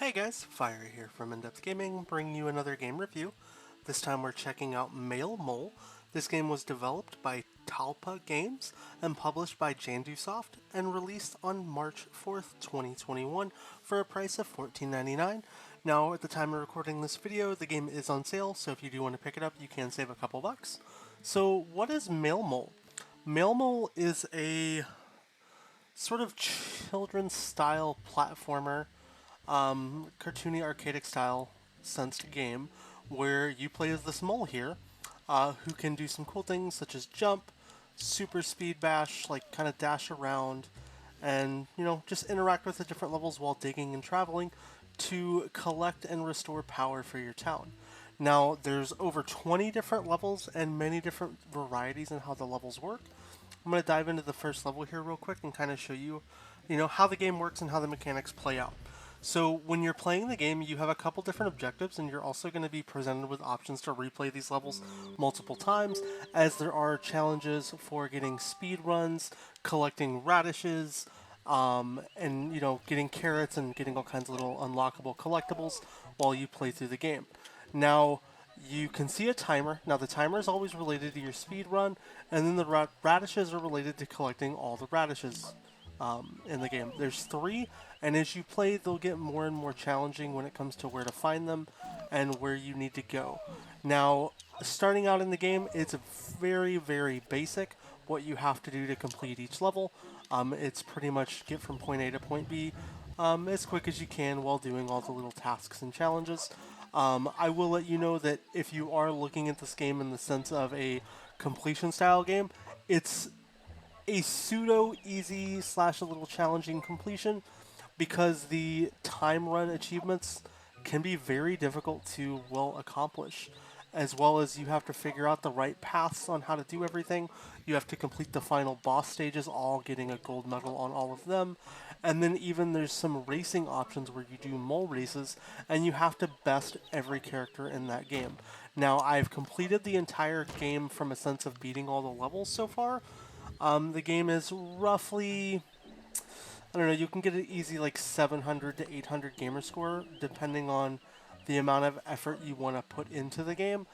Hey guys, Fire here from InDepth Gaming, bringing you another game review. This time we're checking out Mail Mole. This game was developed by Talpa Games and published by Jandusoft and released on March 4th, 2021 for a price of $14.99. Now, at the time of recording this video, the game is on sale, so if you do want to pick it up, you can save a couple bucks. So, what is Mail Mole? Mail Mole is a sort of children's style platformer, cartoony arcadic style sensed game where you play as this mole here, who can do some cool things such as jump, super speed bash, like kind of dash around, and just interact with the different levels while digging and traveling to collect and restore power for your town. Now, there's over 20 different levels and many different varieties in how the levels work. I'm going to dive into the first level here real quick and kind of show you, how the game works and how the mechanics play out. So when you're playing the game, you have a couple different objectives, and you're also going to be presented with options to replay these levels multiple times, as there are challenges for getting speed runs, collecting radishes, and getting carrots and getting all kinds of little unlockable collectibles while you play through the game. Now, you can see a timer. Now, the timer is always related to your speed run, and then the radishes are related to collecting all the radishes in the game. There's 3, and as you play, they'll get more and more challenging when it comes to where to find them and where you need to go. Now, starting out in the game, it's very, very basic what you have to do to complete each level. It's pretty much get from point A to point B as quick as you can while doing all the little tasks and challenges. I will let you know that if you are looking at this game in the sense of a completion style game, it's a pseudo easy / a little challenging completion because the time run achievements can be very difficult to well accomplish, as well as you have to figure out the right paths on how to do everything. You have to complete the final boss stages, all getting a gold medal on all of them. And then even there's some racing options where you do mole races, and you have to best every character in that game. Now, I've completed the entire game from a sense of beating all the levels so far. The game is roughly, I don't know, you can get an easy like 700 to 800 gamer score depending on the amount of effort you want to put into the game.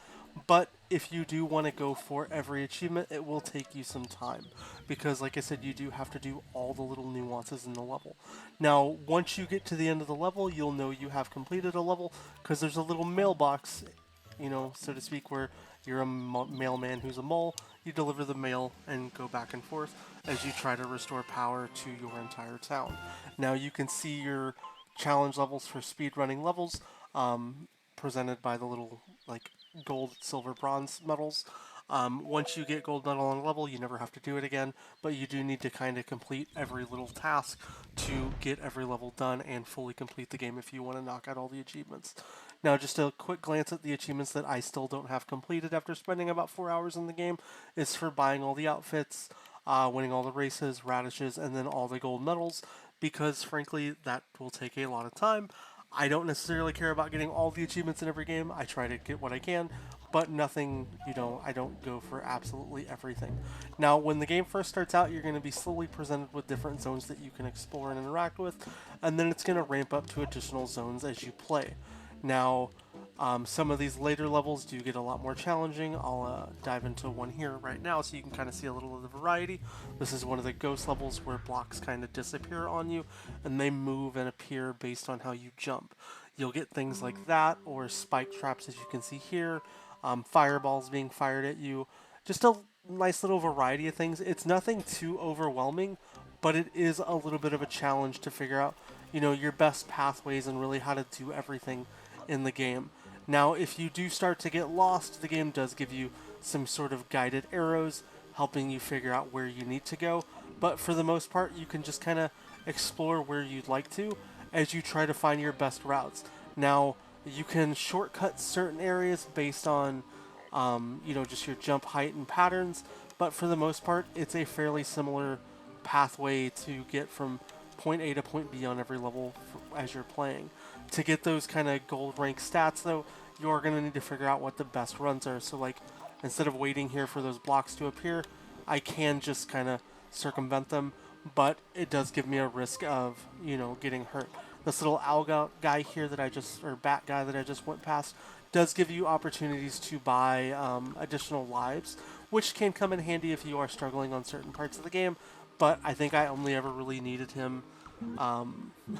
But if you do want to go for every achievement, it will take you some time because, like I said, you do have to do all the little nuances in the level. Now, once you get to the end of the level, you'll know you have completed a level because there's a little mailbox, so to speak, where you're a mailman who's a mole. You deliver the mail and go back and forth as you try to restore power to your entire town. Now, you can see your challenge levels for speedrunning levels presented by the little like gold, silver, bronze medals. Once you get gold medal on a level, you never have to do it again, but you do need to kind of complete every little task to get every level done and fully complete the game if you want to knock out all the achievements. Now, just a quick glance at the achievements that I still don't have completed after spending about 4 hours in the game is for buying all the outfits, winning all the races, radishes, and then all the gold medals, because frankly, that will take a lot of time. I don't necessarily care about getting all the achievements in every game. I try to get what I can, but nothing, I don't go for absolutely everything. Now, when the game first starts out, you're going to be slowly presented with different zones that you can explore and interact with, and then it's going to ramp up to additional zones as you play. Now, some of these later levels do get a lot more challenging. I'll dive into one here right now so you can kind of see a little of the variety. This is one of the ghost levels where blocks kind of disappear on you and they move and appear based on how you jump. You'll get things like that, or spike traps as you can see here, fireballs being fired at you. Just a nice little variety of things. It's nothing too overwhelming, but it is a little bit of a challenge to figure out, your best pathways and really how to do everything in the game. Now, if you do start to get lost, the game does give you some sort of guided arrows helping you figure out where you need to go, but for the most part, you can just kind of explore where you'd like to as you try to find your best routes. Now, you can shortcut certain areas based on, just your jump height and patterns, but for the most part, it's a fairly similar pathway to get from point A to point B on every level as you're playing. To get those kind of gold rank stats, though, you're going to need to figure out what the best runs are. So, like, instead of waiting here for those blocks to appear, I can just kind of circumvent them, but it does give me a risk of, getting hurt. this little owl guy here that I just, or bat guy that I just went past, does give you opportunities to buy additional lives, which can come in handy if you are struggling on certain parts of the game. But I think I only ever really needed him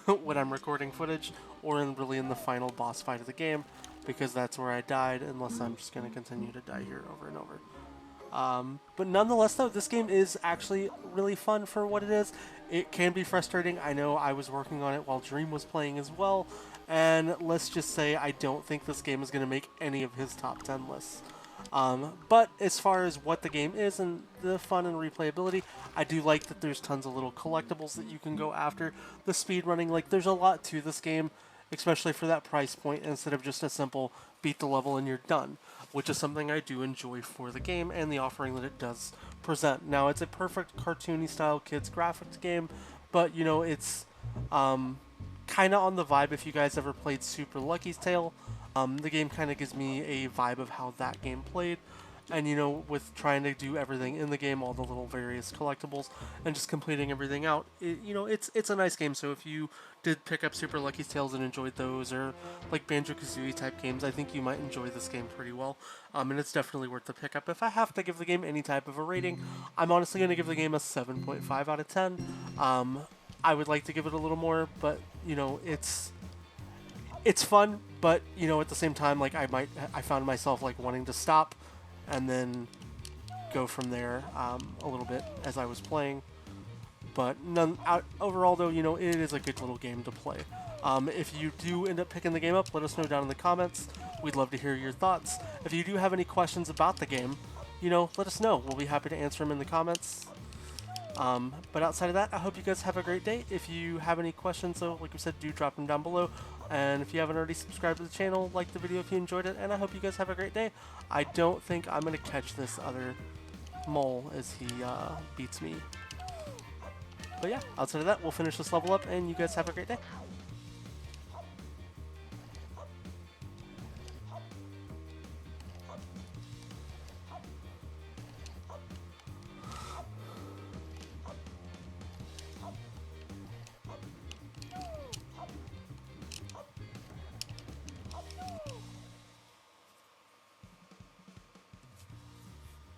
when I'm recording footage, or really in the final boss fight of the game, because that's where I died, unless I'm just going to continue to die here over and over. But nonetheless, though, this game is actually really fun for what it is. It can be frustrating. I know I was working on it while Dream was playing as well, and let's just say I don't think this game is going to make any of his top 10 lists. But as far as what the game is and the fun and replayability, I do like that there's tons of little collectibles that you can go after. The speed running, like, there's a lot to this game, especially for that price point, instead of just a simple beat the level and you're done, which is something I do enjoy for the game and the offering that it does present. Now, it's a perfect cartoony style kids graphics game, but you know, it's kind of on the vibe. If you guys ever played Super Lucky's Tale, the game kind of gives me a vibe of how that game played. And you know, with trying to do everything in the game, all the little various collectibles, and just completing everything out, you know, it's a nice game. So if you did pick up Super Lucky's Tales and enjoyed those, or like Banjo-Kazooie type games, I think you might enjoy this game pretty well. And it's definitely worth the pickup. If I have to give the game any type of a rating, I'm honestly going to give the game a 7.5 out of 10. I would like to give it a little more, but you know, it's fun, but you know, at the same time, like I found myself like wanting to stop and then go from there a little bit as I was playing. But overall, though, you know, it is a good little game to play. If you do end up picking the game up, let us know down in the comments. We'd love to hear your thoughts. If you do have any questions about the game, you know, let us know. We'll be happy to answer them in the comments. But outside of that, I hope you guys have a great day. If you have any questions, though, like we said, do drop them down below. And if you haven't already subscribed to the channel, like the video if you enjoyed it. And I hope you guys have a great day. I don't think I'm going to catch this other mole as he beats me. But yeah, outside of that, we'll finish this level up, and you guys have a great day.